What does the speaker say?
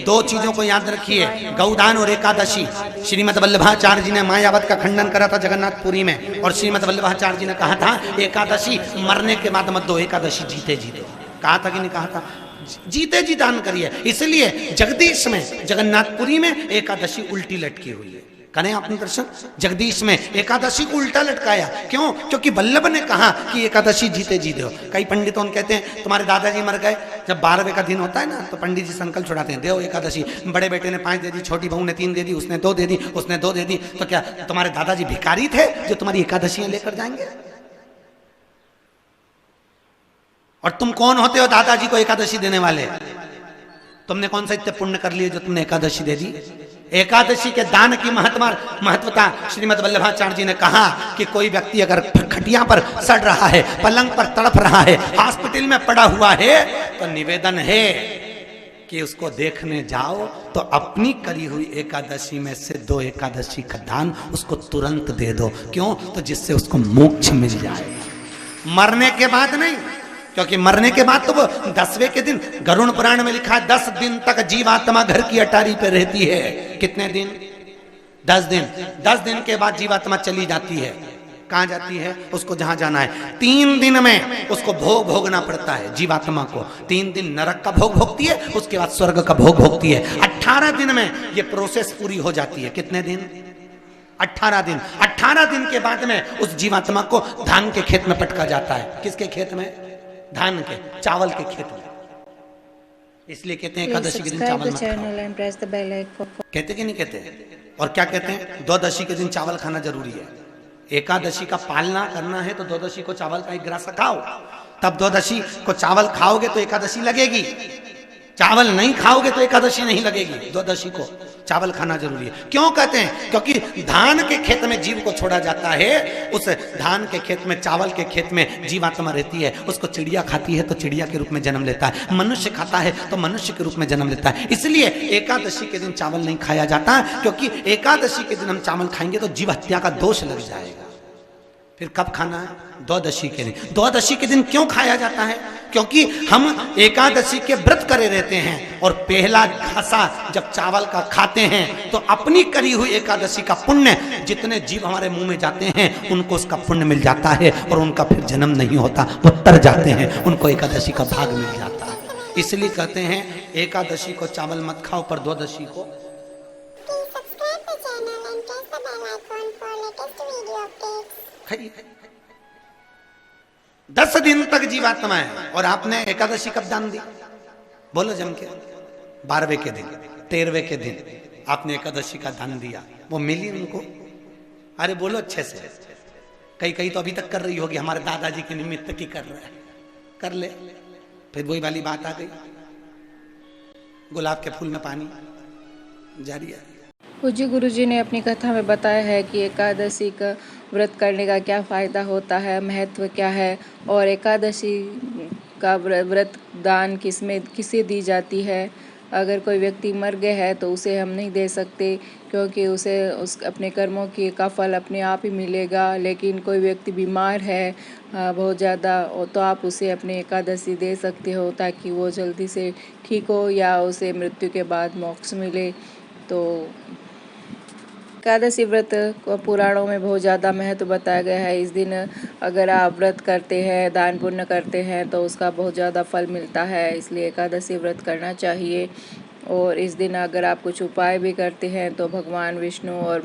दो चीजों को याद रखिए, गौदान और एकादशी। श्रीमद् वल्लभाचार्य जी ने मायावत का खंडन करा था जगन्नाथपुरी में, और श्रीमद् वल्लभाचार्य जी ने कहा था एकादशी मरने के बाद मत दो, एकादशी जीते जीते। कहा था कि नहीं कहा था? जीते जी दान करिए। इसलिए जगदीश में जगन्नाथपुरी में एकादशी उल्टी लटकी हुई है। करें आपने दर्शन, जगदीश में एकादशी को उल्टा लटकाया। क्यों? क्योंकि वल्लभ ने कहा कि एकादशी जीते जी दो। कई पंडितों कहते हैं तुम्हारे दादाजी मर गए, जब 12वें का दिन होता है ना तो पंडित जी संकल्प छुड़ाते हैं, देव एकादशी। बड़े बेटे ने 5 दे दी, छोटी बहू ने 3 दे दी, उसने 2 दे दी, उसने 2 दे दी। तो क्या तुम्हारे दादाजी भिखारी थे जो तुम्हारी एकादशियां लेकर जाएंगे? और तुम कौन होते हो दादाजी को एकादशी देने वाले? तुमने कौन सा इतने पुण्य कर लिए जो तुमने एकादशी दे दी? एकादशी के दान की महत्वता श्रीमद् वल्लभाचार्य जी ने कहा कि कोई व्यक्ति अगर खटिया पर सड़ रहा है, पलंग पर तड़प रहा है, हॉस्पिटल में पड़ा हुआ है, तो निवेदन है कि उसको देखने जाओ तो अपनी करी हुई एकादशी में से 2 एकादशी का दान उसको तुरंत दे दो। क्यों? तो जिससे उसको मोक्ष मिल जाए, मरने के बाद नहीं। क्योंकि मरने के बाद तो वो 10वें के दिन, गरुड़ पुराण में लिखा है 10 दिन तक जीवात्मा घर की अटारी पे रहती है। कितने दिन? 10 दिन। 10 दिन के बाद जीवात्मा चली जाती है। कहां जाती है? उसको जहां जाना है। 3 दिन में उसको भोग भोगना पड़ता है जीवात्मा को। 3 दिन नरक का भोग भोगती है, उसके बाद स्वर्ग का भोग भोगती है। 18 दिन में ये प्रोसेस पूरी हो जाती है। कितने दिन? 18 दिन। 18 दिन के बाद में उस जीवात्मा को धान के खेत में पटका जाता है। किसके खेत में? धान के, चावल के खेत में। इसलिए कहते हैं एकादशी के दिन चावल मत खाओ। कहते कि नहीं कहते? और क्या कहते हैं? द्वादशी के दिन चावल खाना जरूरी है। एकादशी का पालना करना है तो द्वादशी को चावल का 1 गिलास खाओ, तब द्वादशी को चावल खाओगे तो एकादशी लगेगी। चावल नहीं खाओगे तो एकादशी नहीं लगेगी। द्वादशी को चावल खाना जरूरी है। क्यों कहते हैं? क्योंकि धान के खेत में जीव को छोड़ा जाता है, उस धान के खेत में, चावल के खेत में जीवात्मा रहती है। उसको चिड़िया खाती है तो चिड़िया के रूप में जन्म लेता है, मनुष्य खाता है तो मनुष्य के रूप में जन्म लेता है। इसलिए एकादशी के दिन चावल नहीं खाया जाता, क्योंकि एकादशी के दिन हम चावल खाएंगे तो जीव हत्या का दोष लग जाएगा। फिर कब खाना है? द्वादशी के दिन। द्वादशी के दिन क्यों खाया जाता है? क्योंकि हम एकादशी के व्रत करे रहते हैं, और पहला घासा जब चावल का खाते हैं तो अपनी करी हुई एकादशी का पुण्य, जितने जीव हमारे मुंह में जाते हैं उनको उसका पुण्य मिल जाता है, और उनका फिर जन्म नहीं होता, वो तर जाते हैं, उनको एकादशी का भाग मिल जाता है। इसलिए कहते हैं एकादशी को चावल मत खाओ, पर द्वादशी को। 10 दिन तक जीवात्मा है, और आपने एकादशी कब दान दी? बोलो जम के। 12वें के दिन, 13वें के दिन आपने एकादशी का दान दिया, वो मिली उनको? अरे बोलो अच्छे से। कई तो अभी तक कर रही होगी, हमारे दादाजी के निमित्त की कर रहा है, कर ले। फिर वही वाली बात आ गई, गुलाब के फूल में पानी जारी है। पूज्य गुरुजी ने अपनी कथा में बताया है कि एकादशी का व्रत करने का क्या फ़ायदा होता है, महत्व क्या है, और एकादशी का व्रत दान किसे दी जाती है। अगर कोई व्यक्ति मर गया है तो उसे हम नहीं दे सकते, क्योंकि उसे अपने कर्मों का फल अपने आप ही मिलेगा। लेकिन कोई व्यक्ति बीमार है बहुत ज़्यादा, तो आप उसे अपने एकादशी दे सकते हो, ताकि वो जल्दी से ठीक हो या उसे मृत्यु के बाद मोक्ष मिले। तो एकादशी व्रत को पुराणों में बहुत ज़्यादा महत्व बताया गया है। इस दिन अगर आप व्रत करते हैं, दान पुण्य करते हैं, तो उसका बहुत ज़्यादा फल मिलता है। इसलिए एकादशी व्रत करना चाहिए। और इस दिन अगर आप कुछ उपाय भी करते हैं तो भगवान विष्णु और